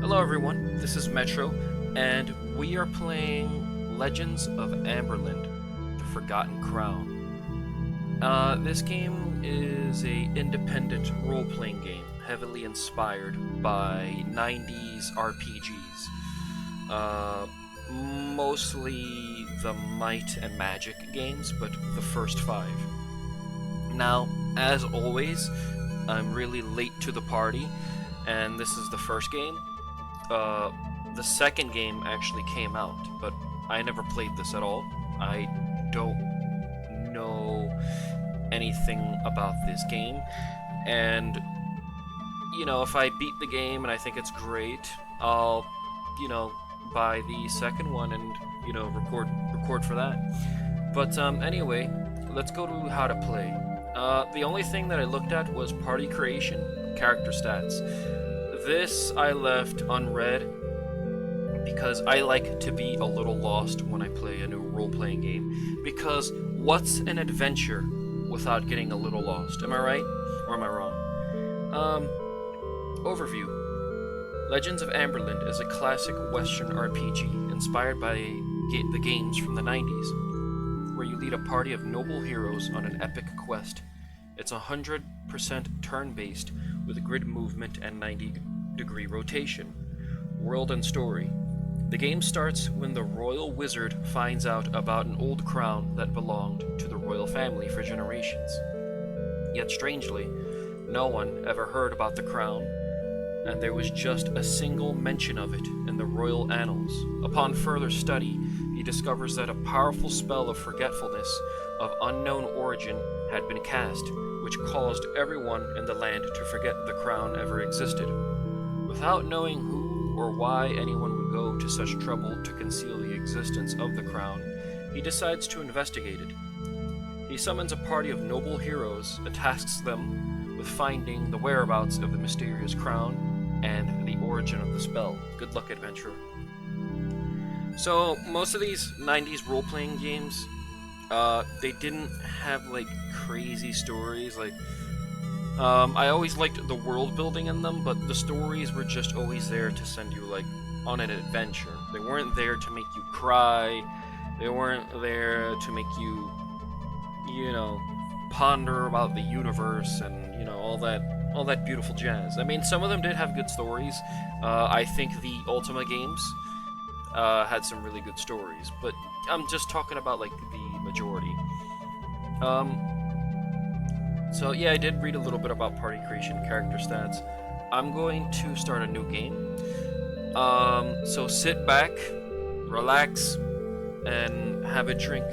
Hello everyone, this is Metro, and we are playing Legends of Amberland, The Forgotten Crown. This game is a independent role-playing game, heavily inspired by 90s RPGs. Mostly the Might and Magic games, but the first five. Now, as always, I'm really late to the party, and this is the first game. The second game actually came out, but I never played this at all. I don't know anything about this game, and if I beat the game and I think it's great, I'll, buy the second one and record for that. But anyway, let's go to how to play. The only thing that I looked at was party creation, character stats. This I left unread because I like to be a little lost when I play a new role-playing game. Because what's an adventure without getting a little lost? Am I right? Or am I wrong? Overview. Legends of Amberland is a classic Western RPG inspired by the games from the 90s, where you lead a party of noble heroes on an epic quest. It's 100% turn-based with grid movement and 90-degree rotation. World and story. The game starts when the royal wizard finds out about an old crown that belonged to the royal family for generations. Yet strangely, no one ever heard about the crown, and there was just a single mention of it in the royal annals. Upon further study, he discovers that a powerful spell of forgetfulness of unknown origin had been cast, which caused everyone in the land to forget the crown ever existed. Without knowing who or why anyone would go to such trouble to conceal the existence of the crown, he decides to investigate it. He summons a party of noble heroes and tasks them with finding the whereabouts of the mysterious crown and the origin of the spell. Good luck, adventurer. So, most of these 90s role-playing games, they didn't have, crazy stories. I always liked the world building in them, but the stories were just always there to send you, on an adventure. They weren't there to make you cry. They weren't there to make you, ponder about the universe and, all that beautiful jazz. I mean, some of them did have good stories. I think the Ultima games had some really good stories, but I'm just talking about, the majority. So yeah, I did read a little bit about party creation, character stats. I'm going to start a new game. So sit back, relax, and have a drink.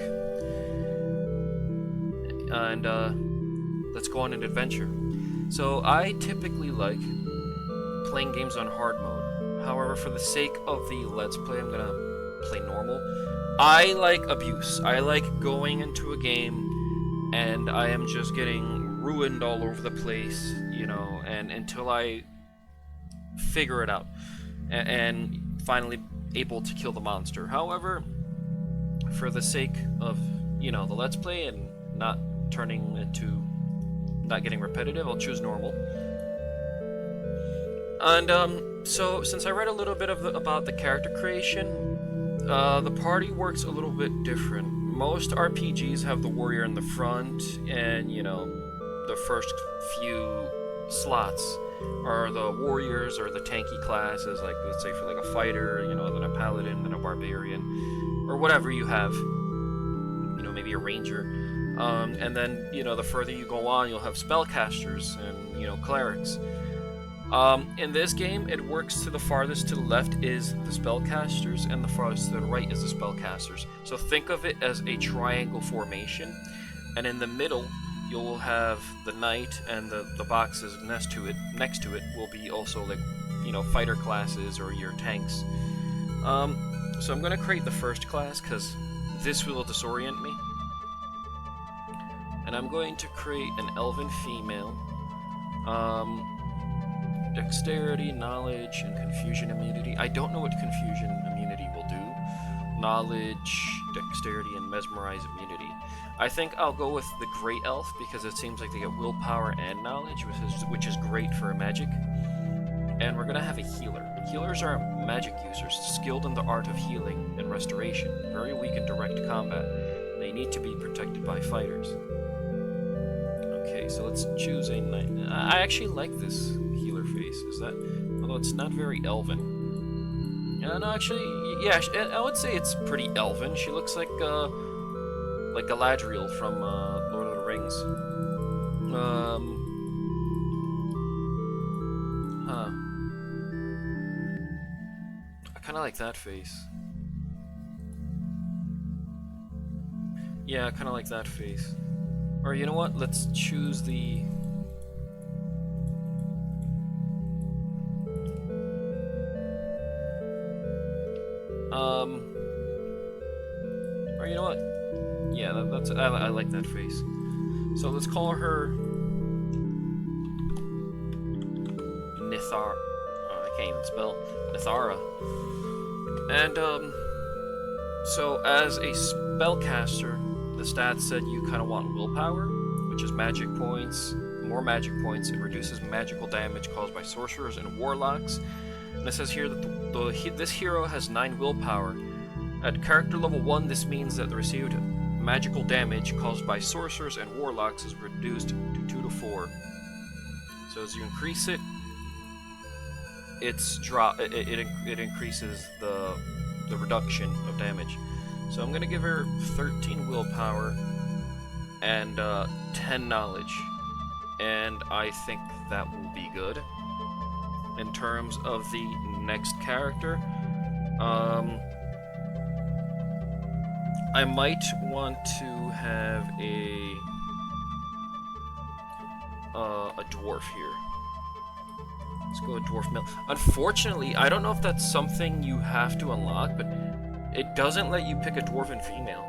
And let's go on an adventure. So I typically like playing games on hard mode. However, for the sake of the let's play, I'm gonna play normal. I like abuse. I like going into a game and I am just getting ruined all over the place, and until I figure it out and finally able to kill the monster. However, for the sake of, the let's play and not getting repetitive, I'll choose normal. And so since I read a little bit about the character creation, the party works a little bit different. Most RPGs have the warrior in the front, and the first few slots are the warriors or the tanky classes, let's say for a fighter, then a paladin, then a barbarian, or whatever you have, maybe a ranger. And then, the further you go on, you'll have spellcasters and, clerics. In this game, it works to the farthest to the left is the spellcasters, and the farthest to the right is the spellcasters. So think of it as a triangle formation, and in the middle, you'll have the knight, and the boxes next to it will be also fighter classes or your tanks. So I'm gonna create the first class because this will disorient me. And I'm going to create an elven female. Dexterity, knowledge, and confusion immunity. I don't know what confusion immunity will do. Knowledge, dexterity, and mesmerize immunity. I think I'll go with the Great Elf because it seems like they get willpower and knowledge, which is great for magic. And we're gonna have a healer. Healers are magic users skilled in the art of healing and restoration, very weak in direct combat. They need to be protected by fighters. Okay, so let's choose a knight. I actually like this healer face. Is that? Although it's not very elven. No, actually, yeah, I would say it's pretty elven. She looks like Galadriel from Lord of the Rings. Huh. I kind of like that face. Yeah, I kind of like that face. Or you know what? Let's choose the... Or you know what? Yeah, I like that face. So let's call her Nithar. I can't even spell Nithara. And so as a spellcaster, the stats said you kind of want willpower, which is magic points. More magic points. It reduces magical damage caused by sorcerers and warlocks. And it says here that this hero has 9 willpower. At character level 1, this means that the received magical damage caused by sorcerers and warlocks is reduced to 2 to 4. So as you increase it, it increases the reduction of damage. So I'm gonna give her 13 willpower and 10 knowledge, and I think that will be good. In terms of the next character, I might want to have a dwarf here. Let's go with dwarf male. Unfortunately, I don't know if that's something you have to unlock, but it doesn't let you pick a dwarven female.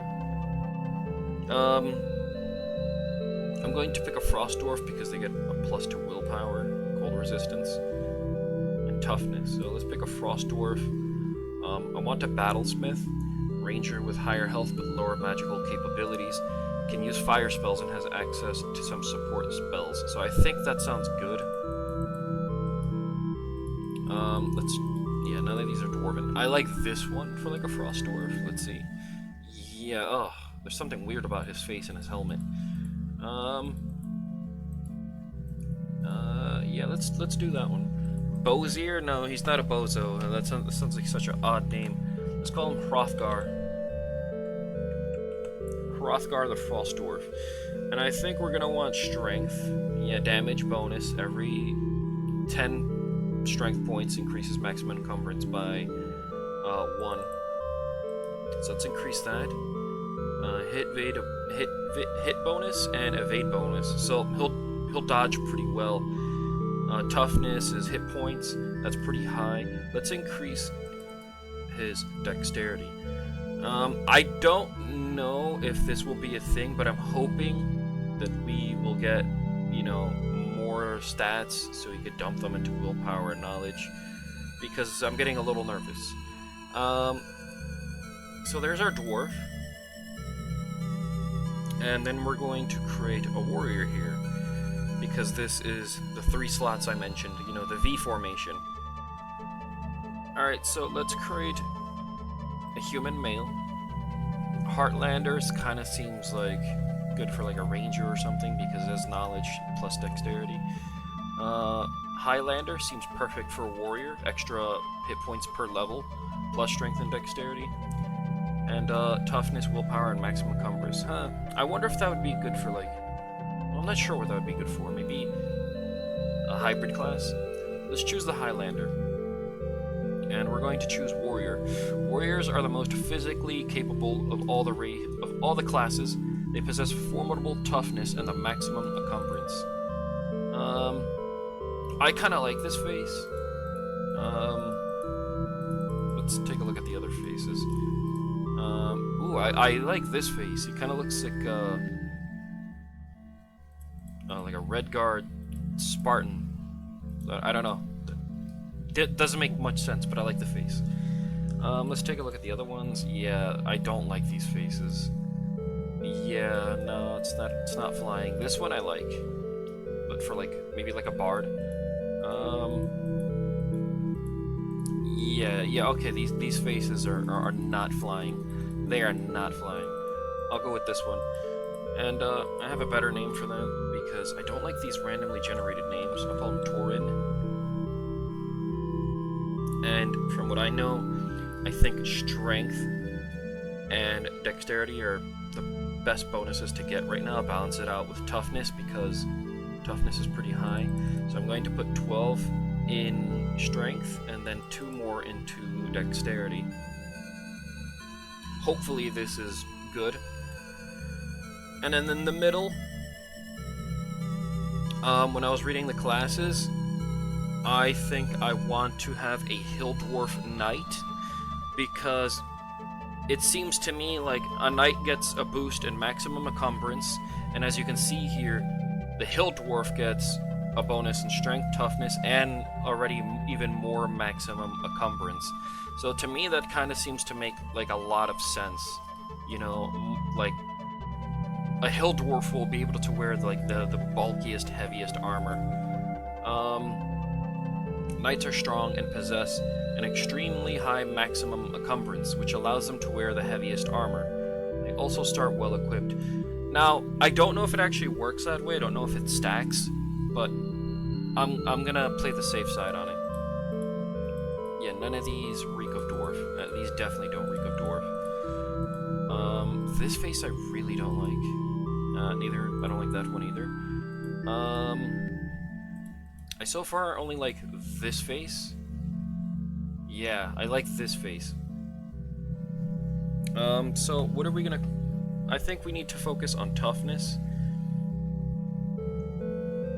I'm going to pick a frost dwarf because they get a +2 willpower, cold resistance, and toughness. So let's pick a frost dwarf. I want a battlesmith, ranger with higher health but lower magical capabilities, can use fire spells and has access to some support spells. So I think that sounds good. Yeah, none of these are dwarven. I like this one for like a frost dwarf. Let's see. Yeah, there's something weird about his face and his helmet. Yeah, let's do that one. Bozier? No, he's not a bozo. That sounds like such an odd name. Let's call him Hrothgar. Hrothgar the Frost Dwarf. And I think we're gonna want strength. Yeah, damage bonus. Every 10 strength points increases maximum encumbrance by 1. So let's increase that. Hit bonus and evade bonus. So he'll dodge pretty well. Toughness is hit points. That's pretty high. Let's increase his dexterity. I don't know if this will be a thing, but I'm hoping that we will get, more stats so we could dump them into willpower and knowledge, because I'm getting a little nervous. So there's our dwarf. And then we're going to create a warrior here, because this is the 3 slots I mentioned, the V formation. Alright, so let's create a human male. Heartlanders kind of seems like good for like a ranger or something, because it has knowledge plus dexterity. Highlander seems perfect for a warrior, extra hit points per level, plus strength and dexterity. And toughness, willpower, and maximum encumbrance. I wonder if that would be good for I'm not sure what that would be good for. Maybe a hybrid class? Let's choose the Highlander. And we're going to choose Warrior. Warriors are the most physically capable of all the classes. They possess formidable toughness and the maximum encumbrance. I kind of like this face. Let's take a look at the other faces. Ooh, I like this face. He kind of looks like a Red Guard Spartan. I don't know. It doesn't make much sense, but I like the face. Let's take a look at the other ones. Yeah, I don't like these faces. Yeah, no, it's not flying. This one I like, but for maybe a bard. yeah, okay, these faces are not flying. They are not flying. I'll go with this one. And I have a better name for that because I don't like these randomly generated names. I'll call him Torin. And from what I know, I think strength and dexterity are the best bonuses to get right now. I'll balance it out with toughness because toughness is pretty high. So I'm going to put 12 in strength and then 2 more into dexterity. Hopefully this is good. And then in the middle, when I was reading the classes, I think I want to have a Hill Dwarf Knight because it seems to me like a Knight gets a boost in maximum encumbrance, and as you can see here, the Hill Dwarf gets a bonus in strength, toughness, and already even more maximum encumbrance. So to me, that kind of seems to make like a lot of sense. You know, like a Hill Dwarf will be able to wear like the bulkiest, heaviest armor. Knights are strong and possess an extremely high maximum encumbrance, which allows them to wear the heaviest armor. They also start well equipped. Now, I don't know if it actually works that way. I don't know if it stacks, but I'm gonna play the safe side on it. Yeah, none of these reek of dwarf. These definitely don't reek of dwarf. This face I really don't like. Neither. I don't like that one either. I so far only like this face. Yeah, I like this face. So what are we gonna... I think we need to focus on toughness.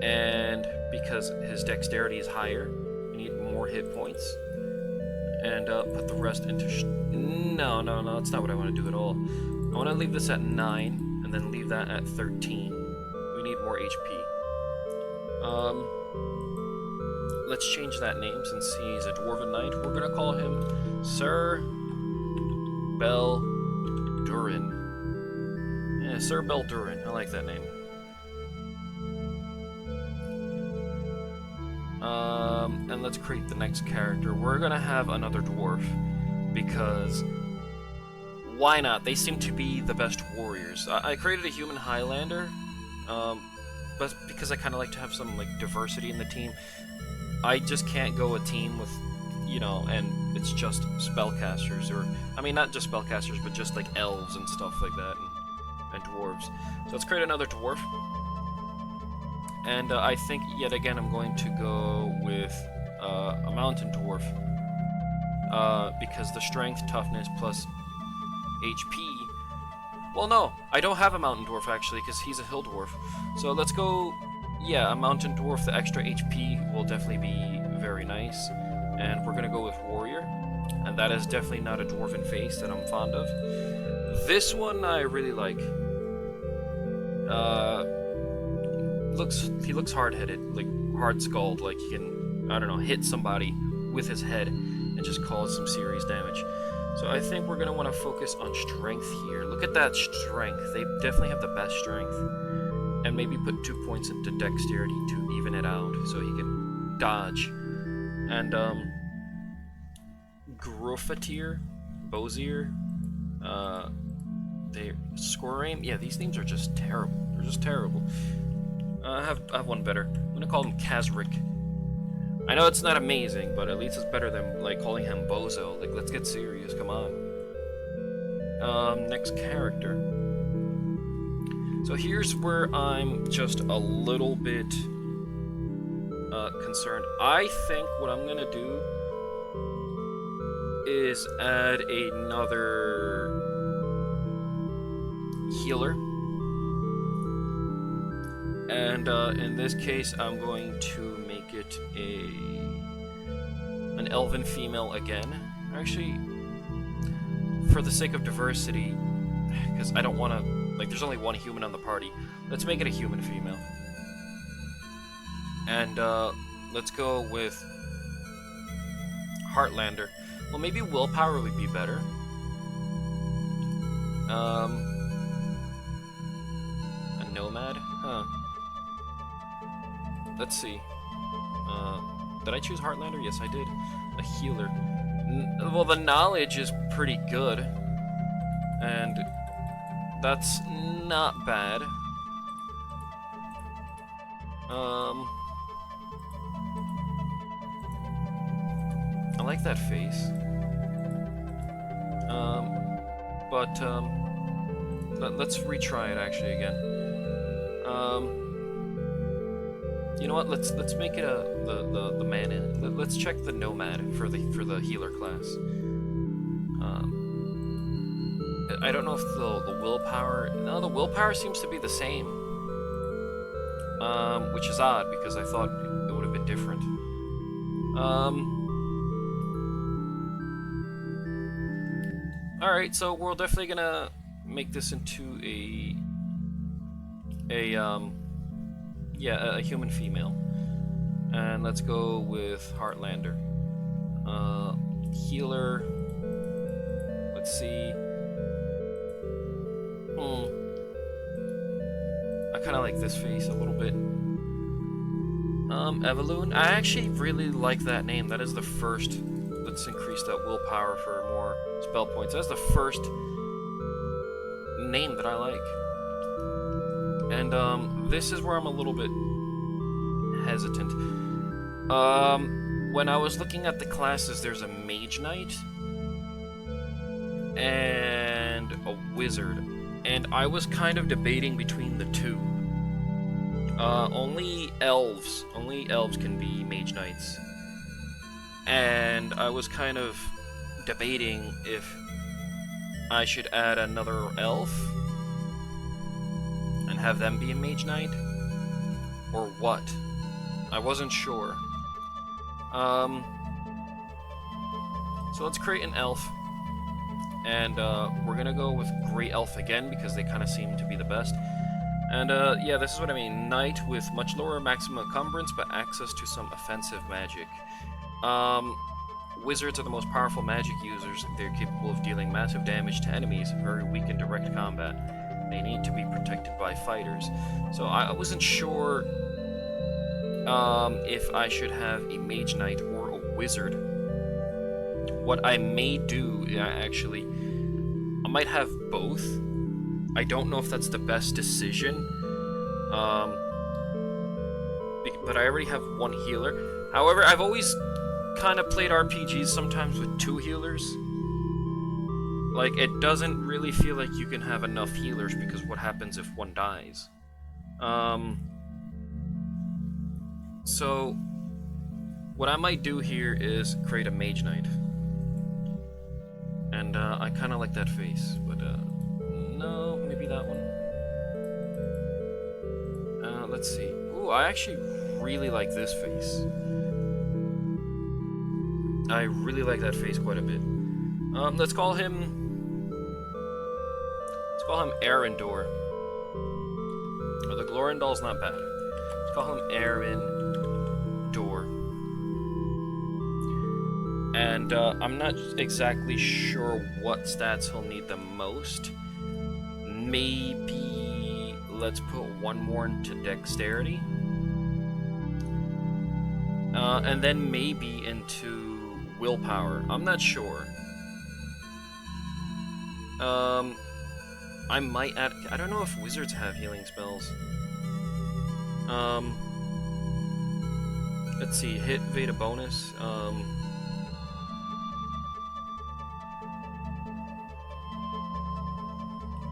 And because his dexterity is higher, we need more hit points. And put the rest into... No, that's not what I want to do at all. I want to leave this at 9, and then leave that at 13. We need more HP. Let's change that name since he's a Dwarven Knight. We're gonna call him Sir Beldurin. Yeah, Sir Beldurin. I like that name. And let's create the next character. We're gonna have another dwarf because why not? They seem to be the best warriors. I created a human Highlander, but because I kind of like to have some like diversity in the team. I just can't go a team with, you know, and it's just spellcasters, or, I mean, not just spellcasters, but just, like, elves and stuff like that, and dwarves. So let's create another dwarf. And I think, yet again, I'm going to go with a mountain dwarf. Because the strength, toughness, plus HP... Well, no, I don't have a mountain dwarf, actually, because he's a hill dwarf. So let's go... Yeah, a mountain dwarf, the extra HP will definitely be very nice. And we're gonna go with warrior. And that is definitely not a dwarven face that I'm fond of. This one I really like. He looks hard-headed, like hard-skulled, like he can, I don't know, hit somebody with his head and just cause some serious damage. So I think we're gonna want to focus on strength here. Look at that strength. They definitely have the best strength. And maybe put 2 points into dexterity to even it out, so he can dodge. And, Gruffatir, Bozier, they score aim. Yeah, these names are just terrible. They're just terrible. I have one better. I'm gonna call him Kazric. I know it's not amazing, but at least it's better than, like, calling him Bozo. Like, let's get serious, come on. Next character. So here's where I'm just a little bit concerned. I think what I'm gonna do is add another healer. And in this case, I'm going to make it an elven female again. Actually, for the sake of diversity, because I don't want to... Like, there's only one human on the party. Let's make it a human female. And, let's go with Heartlander. Well, maybe Willpower would be better. A Nomad? Huh. Let's see. Did I choose Heartlander? Yes, I did. A healer. Well, the knowledge is pretty good, and that's not bad. I like that face. But let's retry it actually again. You know what? Let's make it the mana. Let's check the nomad for the healer class. I don't know if the willpower. No, the willpower seems to be the same. Which is odd because I thought it would have been different. Alright, so we're definitely gonna make this into a human female. And let's go with Heartlander. Healer. Let's see. I kind of like this face a little bit. Evelune. I actually really like that name. That is the first. Let's increase that willpower for more spell points. That's the first name that I like. And this is where I'm a little bit hesitant. When I was looking at the classes, there's a mage knight and a wizard, and I was kind of debating between the two. Only elves can be mage knights, and I was kind of debating if I should add another elf and have them be a mage knight, or what. I wasn't sure. So let's create an elf, and we're gonna go with Grey Elf again because they kind of seem to be the best. And yeah, this is what I mean. Knight with much lower maximum encumbrance, but access to some offensive magic. Wizards are the most powerful magic users. They're capable of dealing massive damage to enemies, very weak in direct combat. They need to be protected by fighters. So I wasn't sure if I should have a mage knight or a wizard. What I may do, actually, I might have both. I don't know if that's the best decision, but I already have one healer. However, I've always kind of played RPGs sometimes with two healers. Like, it doesn't really feel like you can have enough healers because what happens if one dies? So, what I might do here is create a mage knight. And I kind of like that face, but no, maybe that one. Let's see. Ooh, I actually really like this face. I really like that face quite a bit. Let's call him Arendor. Oh, the Glorindal's not bad. Let's call him Arendor. And I'm not exactly sure what stats he'll need the most. Maybe let's put one more into dexterity. And then maybe into willpower. I'm not sure. I might add... I don't know if wizards have healing spells. Let's see. Hit Veda bonus.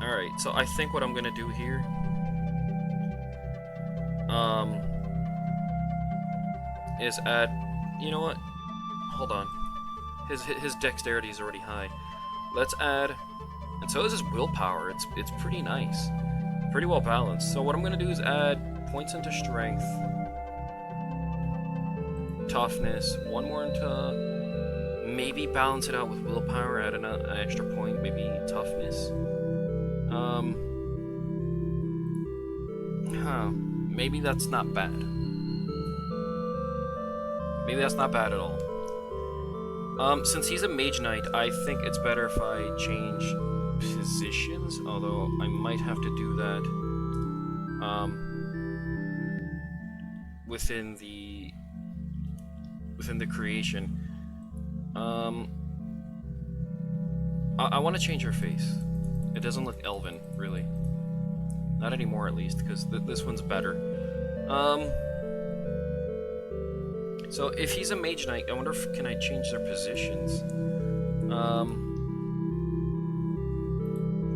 Alright, so I think what I'm gonna do here... is add... You know what? Hold on. His dexterity is already high. Let's add... And so is his willpower. It's pretty nice. Pretty well balanced. So what I'm gonna do is add points into strength, toughness, one more into... Maybe balance it out with willpower, add an extra point, maybe toughness. Maybe that's not bad. Maybe that's not bad at all. Since he's a mage knight, I think it's better if I change positions, although I might have to do that within the creation. I want to change her face. It doesn't look elven, really. Not anymore, at least, because this one's better. So if he's a mage knight, I wonder if can I change their positions.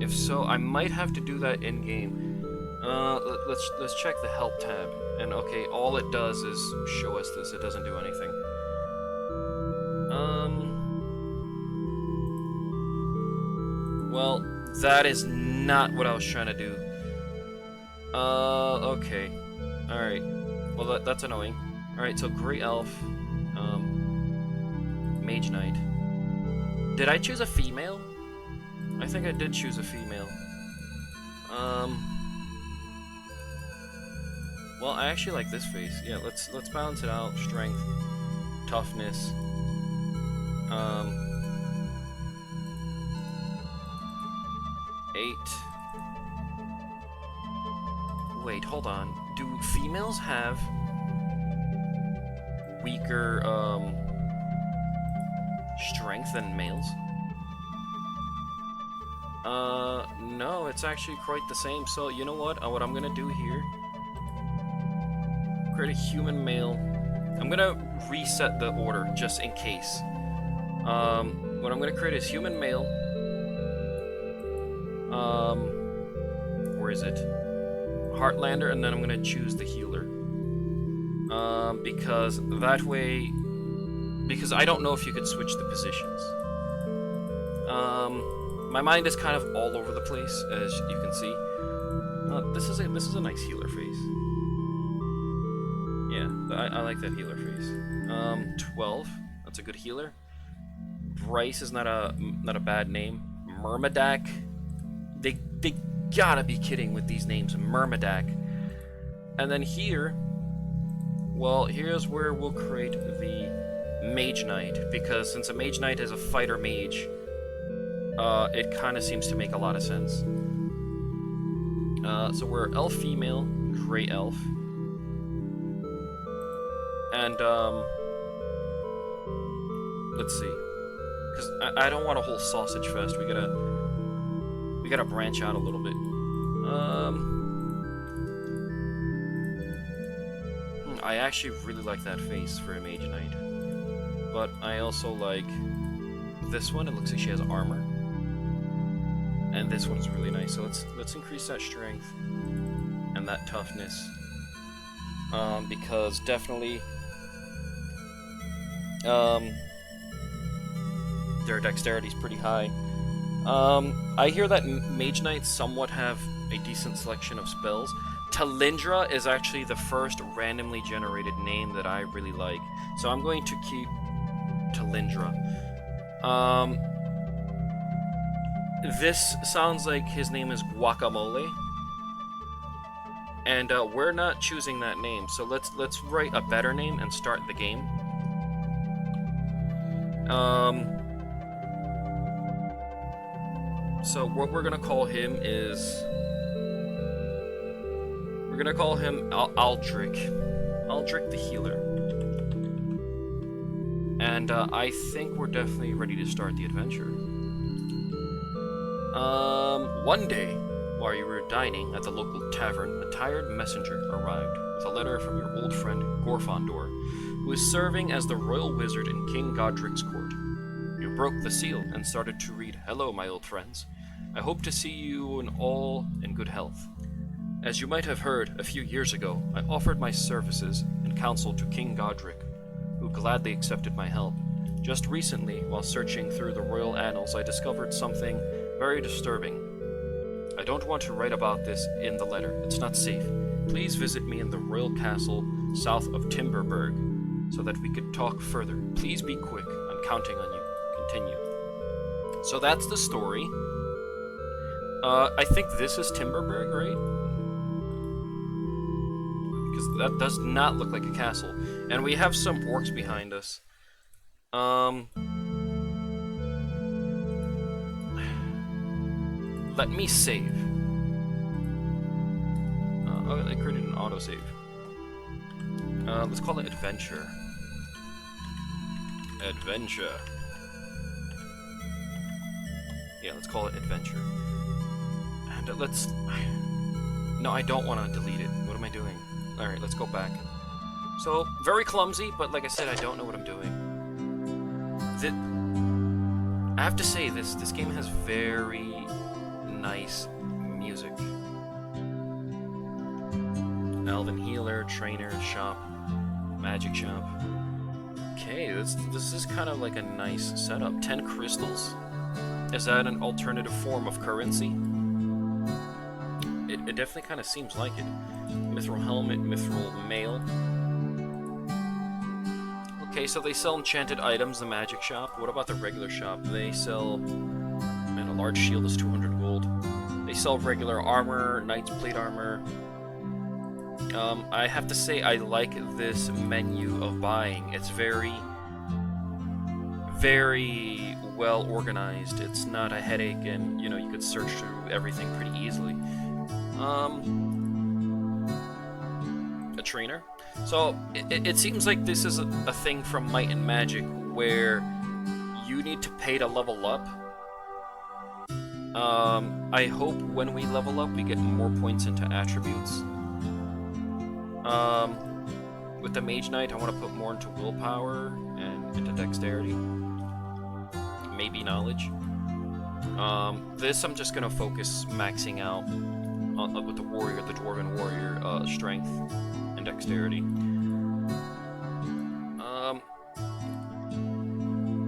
If so, I might have to do that in game. Let's check the help tab. And okay, all it does is show us this. It doesn't do anything. Well, that is not what I was trying to do. Okay. Alright. Well, that's annoying. Alright, so Grey Elf. Mage Knight. Did I choose a female? I think I did choose a female. Well, I actually like this face. Yeah, let's balance it out. Strength, toughness. 8. Wait, hold on. Do females have weaker strength than males? No, it's actually quite the same. So, you know what? What I'm gonna do here, create a human male. I'm gonna reset the order just in case. What I'm gonna create is human male. Where is it? Heartlander, and then I'm gonna choose the healer. Because that way, because I don't know if you could switch the positions. My mind is kind of all over the place, as you can see. This is a nice healer face. Yeah, I like that healer face. 12. That's a good healer. Bryce is not a bad name. Myrmidak. They gotta be kidding with these names. Myrmidak. And then here, well, here's where we'll create the Mage Knight, because since a Mage Knight is a fighter mage, it kind of seems to make a lot of sense. So we're elf female, Grey Elf. And, let's see. Because I don't want a whole sausage fest. We gotta branch out a little bit. I actually really like that face for a Mage Knight. But I also like this one. It looks like she has armor. And this one's really nice. So let's increase that strength and that toughness. Because definitely their dexterity is pretty high. I hear that Mage Knights somewhat have a decent selection of spells. Talindra is actually the first randomly generated name that I really like, so I'm going to keep Talindra. This sounds like his name is Guacamole, and we're not choosing that name, so let's write a better name and start the game. So what we're gonna call him is, we're gonna call him Aldrich the healer. And I think we're definitely ready to start the adventure. One day, while you were dining at the local tavern, a tired messenger arrived with a letter from your old friend Gorfondor, who is serving as the royal wizard in King Godric's court. You broke the seal and started to read, "Hello, my old friends. I hope to see you all in good health. As you might have heard, a few years ago, I offered my services and counsel to King Godric, who gladly accepted my help. Just recently, while searching through the royal annals, I discovered something very disturbing. I don't want to write about this in the letter. It's not safe. Please visit me in the royal castle south of Timberberg, so that we could talk further. Please be quick. I'm counting on you. Continue." So that's the story. I think this is Timberberg, right? Because that does not look like a castle. And we have some orcs behind us. Let me save. Oh, they created an autosave. Let's call it Adventure. Adventure. Yeah, let's call it adventure. And let's... No, I don't want to delete it. What am I doing? Alright, let's go back. So, very clumsy, but like I said, I don't know what I'm doing. I have to say, this game has very nice music. Elven healer, trainer, shop, magic shop. Okay, this is kind of like a nice setup. 10 crystals? Is that an alternative form of currency? It definitely kind of seems like it. Mithril helmet, mithril mail. Okay, so they sell enchanted items, the magic shop. What about the regular shop? They sell... Man, a large shield is 200 gold. They sell regular armor, knight's plate armor. I have to say, I like this menu of buying. It's very well organized. It's not a headache, and you know, you could search through everything pretty easily. A trainer. So it seems like this is a thing from Might and Magic where you need to pay to level up. I hope when we level up we get more points into attributes. With the Mage Knight, I want to put more into willpower and into dexterity. Maybe knowledge. This I'm just gonna focus maxing out on, with the warrior, the dwarven warrior, strength and dexterity.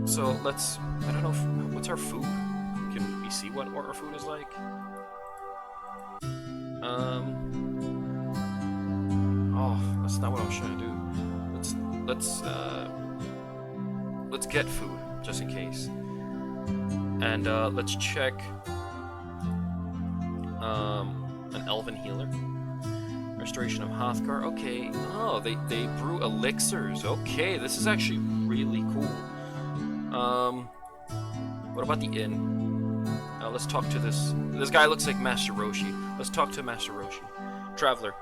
So let's, I don't know, what's our food? Can we see what our food is like? Oh, that's not what I was trying to do. Let's get food, just in case. And let's check an elven healer. Restoration of Hathgar. Okay. Oh, they brew elixirs. Okay, this is actually really cool. What about the inn? Let's talk to this. This guy looks like Master Roshi. Let's talk to Master Roshi. Traveler.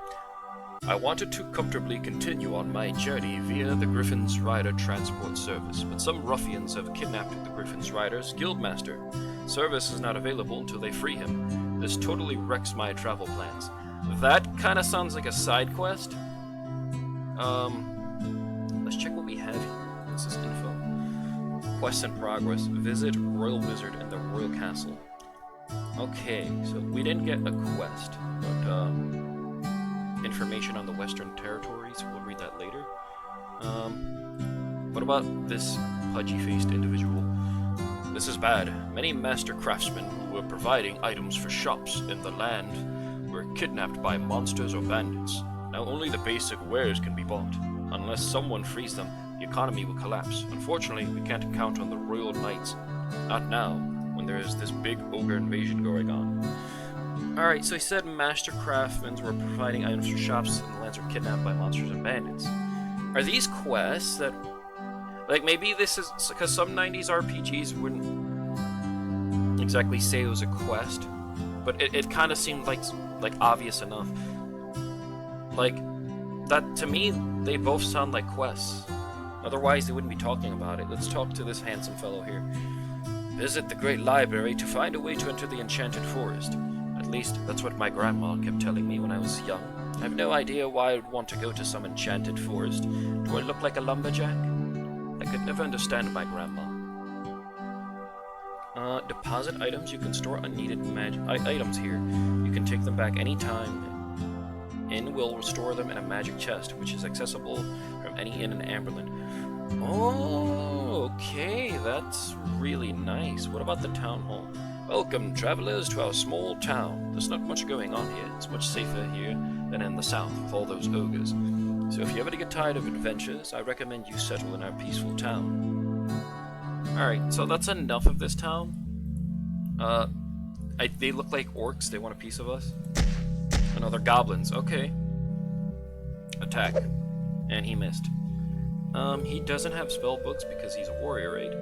I wanted to comfortably continue on my journey via the Griffin's Rider transport service, but some ruffians have kidnapped the Griffin's Rider's guildmaster. Service is not available until they free him. This totally wrecks my travel plans. That kind of sounds like a side quest. Let's check what we have here. This is info. Quest in progress. Visit Royal Wizard and the Royal Castle. Okay, so we didn't get a quest, but information on the Western Territories. We'll read that later. What about this pudgy-faced individual? This is bad. Many master craftsmen who were providing items for shops in the land were kidnapped by monsters or bandits. Now only the basic wares can be bought. Unless someone frees them, the economy will collapse. Unfortunately, we can't count on the Royal Knights. Not now, when there is this big ogre invasion going on. Alright, so he said master craftsmen were providing items for shops and the lands were kidnapped by monsters and bandits. Are these quests that... Like, maybe this is... Because some 90s RPGs wouldn't exactly say it was a quest, but it kind of seemed like obvious enough. Like, that, to me, they both sound like quests. Otherwise, they wouldn't be talking about it. Let's talk to this handsome fellow here. Visit the Great Library to find a way to enter the Enchanted Forest. At least, that's what my grandma kept telling me when I was young. I have no idea why I would want to go to some enchanted forest. Do I look like a lumberjack? I could never understand my grandma. Deposit items. You can store unneeded items here. You can take them back anytime. Inn will restore them in a magic chest, which is accessible from any inn in Amberland. Oh, okay, that's really nice. What about the town hall? Welcome, travelers, to our small town. There's not much going on here. It's much safer here than in the south with all those ogres. So if you ever get tired of adventures, I recommend you settle in our peaceful town. Alright, so that's enough of this town. They look like orcs. They want a piece of us. Oh, no, they're goblins. Okay. Attack. And he missed. He doesn't have spell books because he's a warrior, right?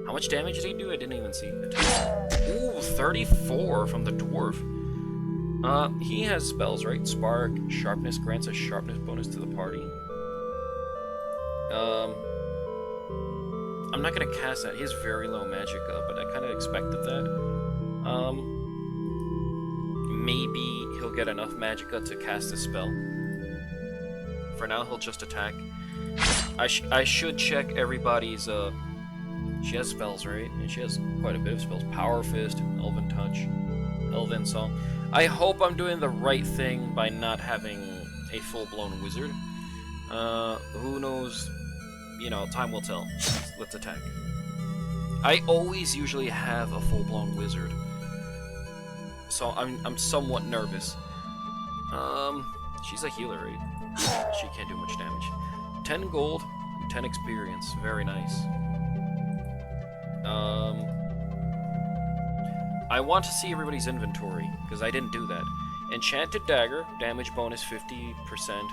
How much damage did he do? I didn't even see. Ooh, 34 from the dwarf. He has spells, right? Spark, Sharpness grants a sharpness bonus to the party. I'm not gonna cast that. He has very low magicka, but I kind of expected that. Maybe he'll get enough magicka to cast a spell. For now, he'll just attack. I should check everybody's, she has spells, right? And she has quite a bit of spells. Power Fist, Elven Touch, Elven Song. I hope I'm doing the right thing by not having a full-blown wizard. Who knows? You know, time will tell. Let's attack. I always usually have a full-blown wizard, so I'm somewhat nervous. She's a healer, right? She can't do much damage. 10 gold, 10 experience. Very nice. I want to see everybody's inventory, because I didn't do that. Enchanted Dagger, damage bonus 50%.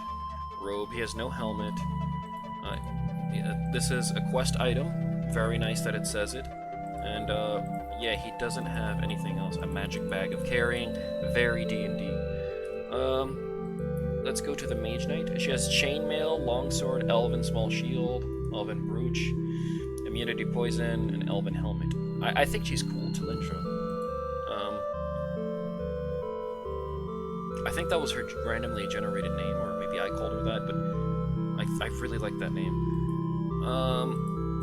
Robe, he has no helmet. This is a quest item. Very nice that it says it. And, yeah, he doesn't have anything else. A magic bag of carrying. Very D&D. Let's go to the Mage Knight. She has chainmail, longsword, elven small shield, elven brooch, immunity poison, and elven helmet. I think she's cool, Talintra. I think that was her randomly generated name, or maybe I called her that, but I really like that name.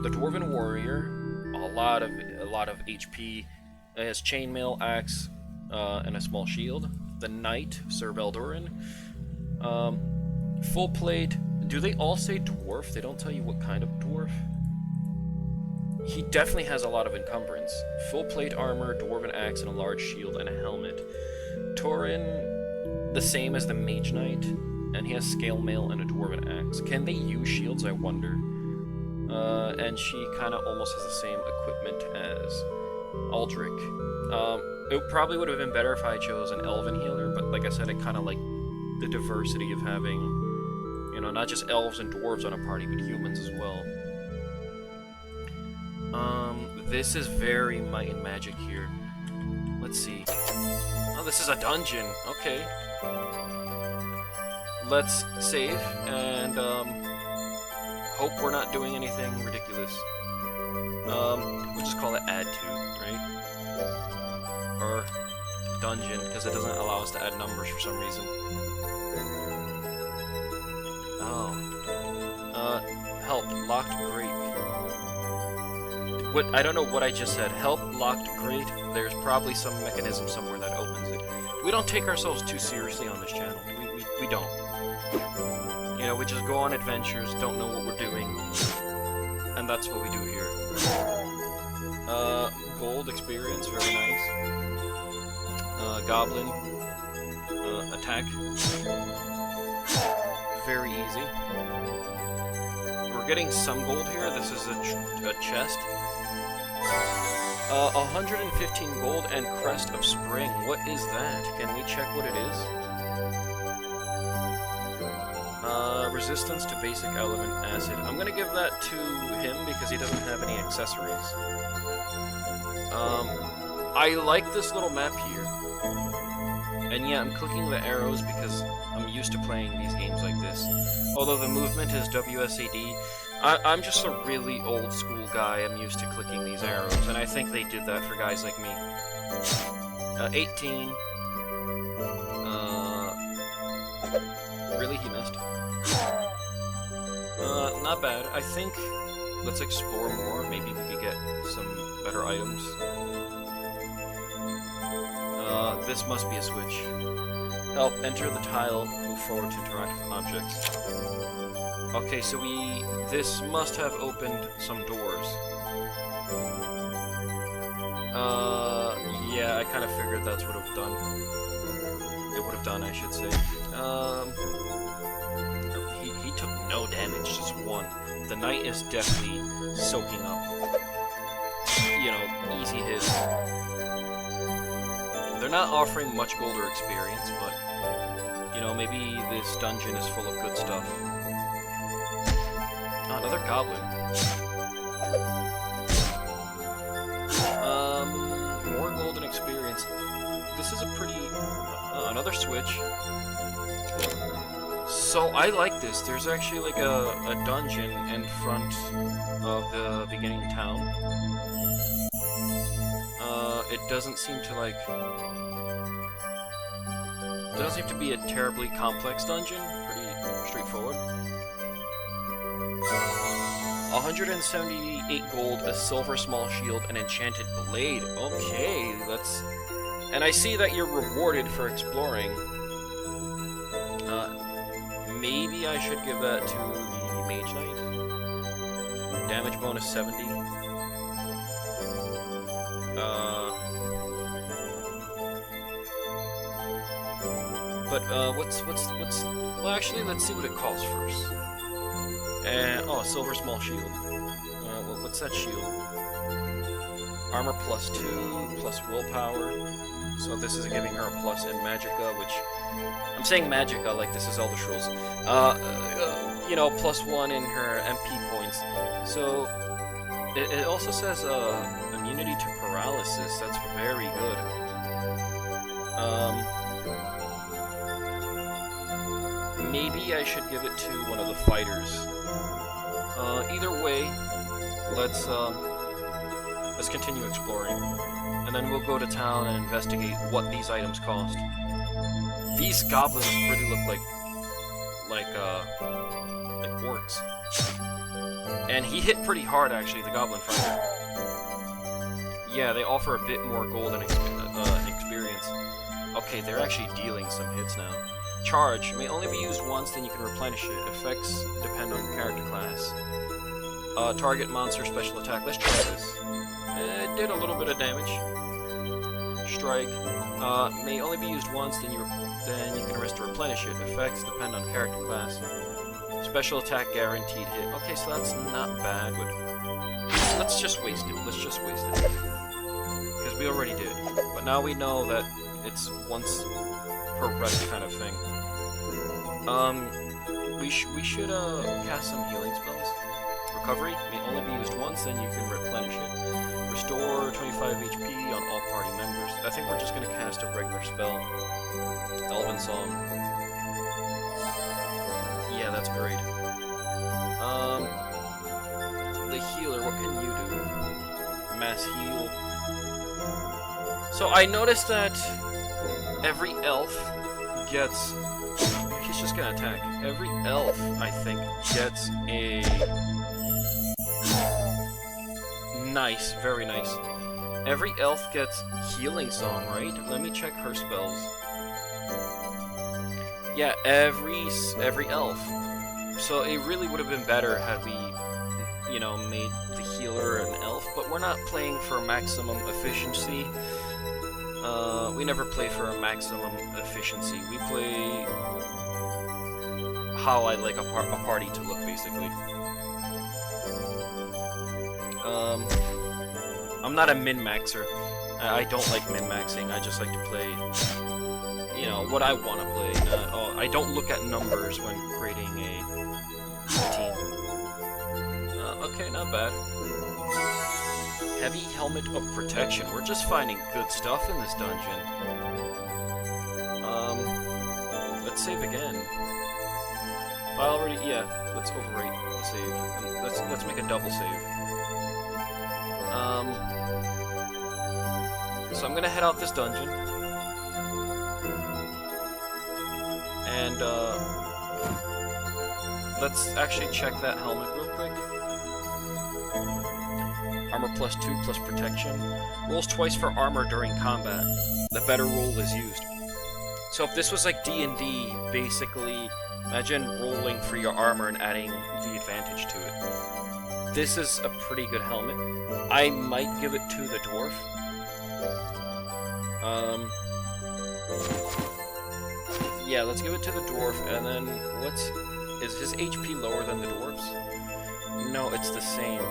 The Dwarven Warrior, a lot of HP. It has chainmail, axe, and a small shield. The Knight, Sir Beldorin. Full plate. Do they all say dwarf? They don't tell you what kind of dwarf. He definitely has a lot of encumbrance. Full plate armor, dwarven axe, and a large shield and a helmet. Tauren, the same as the Mage Knight, and he has scale mail and a dwarven axe. Can they use shields, I wonder? And she kind of almost has the same equipment as Aldrich. It probably would have been better if I chose an elven healer, but like I said, I kind of like the diversity of having, you know, not just elves and dwarves on a party, but humans as well. This is very might and magic here. Let's see. Oh, this is a dungeon. Okay. Let's save and hope we're not doing anything ridiculous. We'll just call it add to, right? Or dungeon, because it doesn't allow us to add numbers for some reason. Oh. Help, locked grate. What, I don't know what I just said. Help, locked grate. There's probably some mechanism somewhere that opens it. We don't take ourselves too seriously on this channel. We don't. You know, we just go on adventures, don't know what we're doing. And that's what we do here. Gold experience, very nice. Goblin. Attack. Very easy. We're getting some gold here. This is a chest. 115 gold and Crest of Spring. What is that? Can we check what it is? Resistance to basic element acid. I'm gonna give that to him because he doesn't have any accessories. I like this little map here. And yeah, I'm clicking the arrows because I'm used to playing these games like this. Although the movement is WSAD, I'm just a really old school guy. I'm used to clicking these arrows, and I think they did that for guys like me. 18. Really, he missed. Not bad. I think let's explore more. Maybe we could get some better items. This must be a switch. Help, enter the tile, move forward to interact with objects. Okay, so this must have opened some doors. Yeah, I kind of figured that's what it would have done. It would have done, I should say. He took no damage, just one. The knight is definitely soaking up, you know, easy hits. They're not offering much gold or experience, but, you know, maybe this dungeon is full of good stuff. Oh, another goblin. More gold and experience. This is a pretty... another switch. So I like this. There's actually like a dungeon in front of the beginning town. It doesn't seem to like... It doesn't seem to be a terribly complex dungeon. Pretty straightforward. 178 gold, a silver small shield, an enchanted blade. Okay, let's... And I see that you're rewarded for exploring. Maybe I should give that to the Mage Knight. Damage bonus 70. Well, actually, let's see what it costs first. Oh, silver small shield. What's that shield? Armor plus 2, plus willpower. So this is giving her a plus in Magicka, which... I'm saying Magicka like this is Elder Scrolls. You know, plus 1 in her MP points. So, it also says, immunity to paralysis. That's very good. Maybe I should give it to one of the fighters. Either way, let's continue exploring. And then we'll go to town and investigate what these items cost. These goblins really look like orcs. And he hit pretty hard, actually, the goblin fighter. Yeah, they offer a bit more gold and experience. Okay, they're actually dealing some hits now. Charge may only be used once, then you can replenish it. Effects depend on character class. Target monster special attack. Let's try this. It did a little bit of damage. Strike. May only be used once, then you can rest to replenish it. Effects depend on character class. Special attack guaranteed hit. Okay, so that's not bad, but let's just waste it. Let's just waste it. Because we already did. But now we know that it's once per rest kind of thing. We should cast some healing spells. Recovery may only be used once, then you can replenish it. Restore 25 HP on all party members. I think we're just going to cast a regular spell. Elven Song. Yeah, that's great. The healer, what can you do? Mass heal. So I noticed that every elf gets... He's just going to attack. Every elf, I think, gets a... Nice, very nice. Every elf gets Healing Song, right? Let me check her spells. Yeah, every elf. So it really would have been better had we, you know, made the healer an elf, but we're not playing for maximum efficiency. We never play for a maximum efficiency. We play how I like a party to look, basically. I'm not a min-maxer. I don't like min-maxing. I just like to play, you know, what I want to play. I don't look at numbers when creating a team. Okay, not bad. Heavy Helmet of Protection. We're just finding good stuff in this dungeon. Let's save again. I already, yeah, let's overwrite the save. And let's make a double save. So I'm gonna head out this dungeon. And, let's actually check that helmet real quick. Armor plus 2 plus protection. Rolls twice for armor during combat. The better roll is used. So if this was like D&D, basically, imagine rolling for your armor and adding the advantage to it. This is a pretty good helmet. I might give it to the dwarf. Yeah, let's give it to the dwarf, and then is his HP lower than the dwarf's? No, it's the same.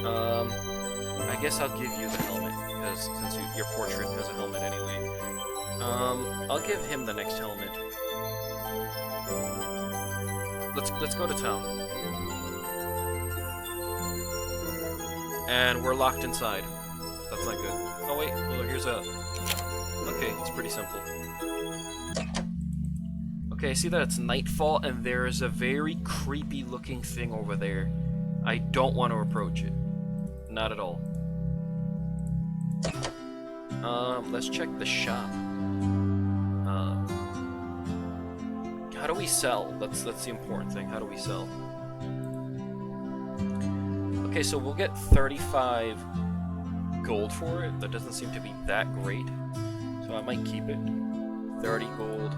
I guess I'll give you the helmet, because since your portrait has a helmet anyway. I'll give him the next helmet. Let's go to town. And we're locked inside. That's not good. Oh wait, well here's a... Okay, it's pretty simple. Okay, I see that it's nightfall, and there is a very creepy looking thing over there. I don't want to approach it. Not at all. Let's check the shop. How do we sell? That's the important thing. How do we sell? Okay, so we'll get 35 gold for it. That doesn't seem to be that great, so I might keep it. 30 gold.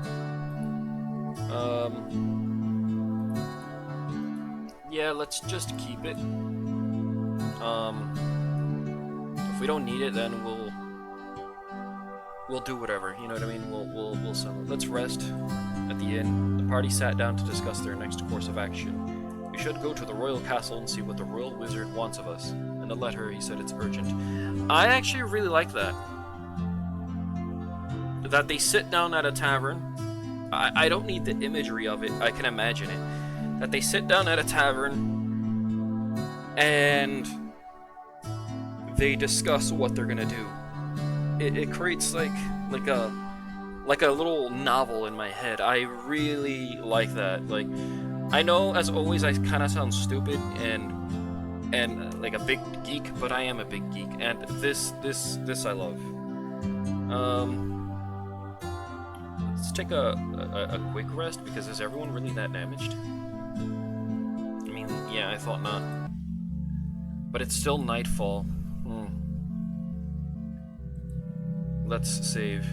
Yeah, let's just keep it. If we don't need it, then we'll do whatever. You know what I mean? We'll sell it. Let's rest at the inn. The party sat down to discuss their next course of action. We should go to the royal castle and see what the royal wizard wants of us. In a letter, he said it's urgent. I actually really like that. That they sit down at a tavern. I don't need the imagery of it. I can imagine it. That they sit down at a tavern and they discuss what they're gonna do. It creates like a little novel in my head. I really like that. Like, I know, as always, I kind of sound stupid and like a big geek, but I am a big geek, and this I love. Let's take a quick rest, because is everyone really that damaged? I mean, yeah, I thought not. But it's still nightfall. Let's save,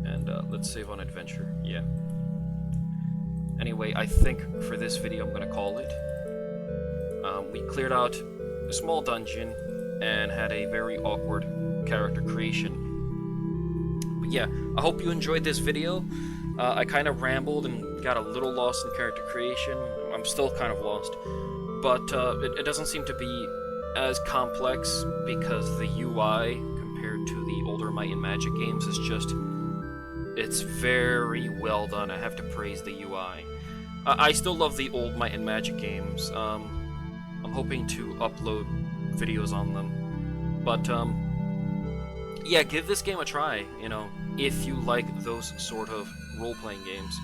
and let's save on adventure. Yeah. Anyway, I think for this video I'm gonna call it. We cleared out a small dungeon and had a very awkward character creation. But yeah, I hope you enjoyed this video. I kind of rambled and got a little lost in character creation. I'm still kind of lost, but it doesn't seem to be as complex, because the UI compared to the older Might and Magic games is just, it's very well done. I have to praise the UI. I still love the old Might and Magic games. I'm hoping to upload videos on them. But, yeah, give this game a try, you know, if you like those sort of role-playing games.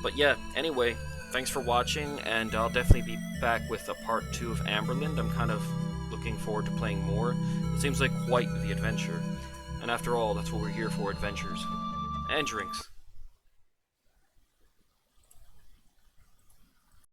But yeah, anyway, thanks for watching, and I'll definitely be back with a part 2 of Amberland. I'm kind of looking forward to playing more. It seems like quite the adventure. And after all, that's what we're here for, adventures. And drinks.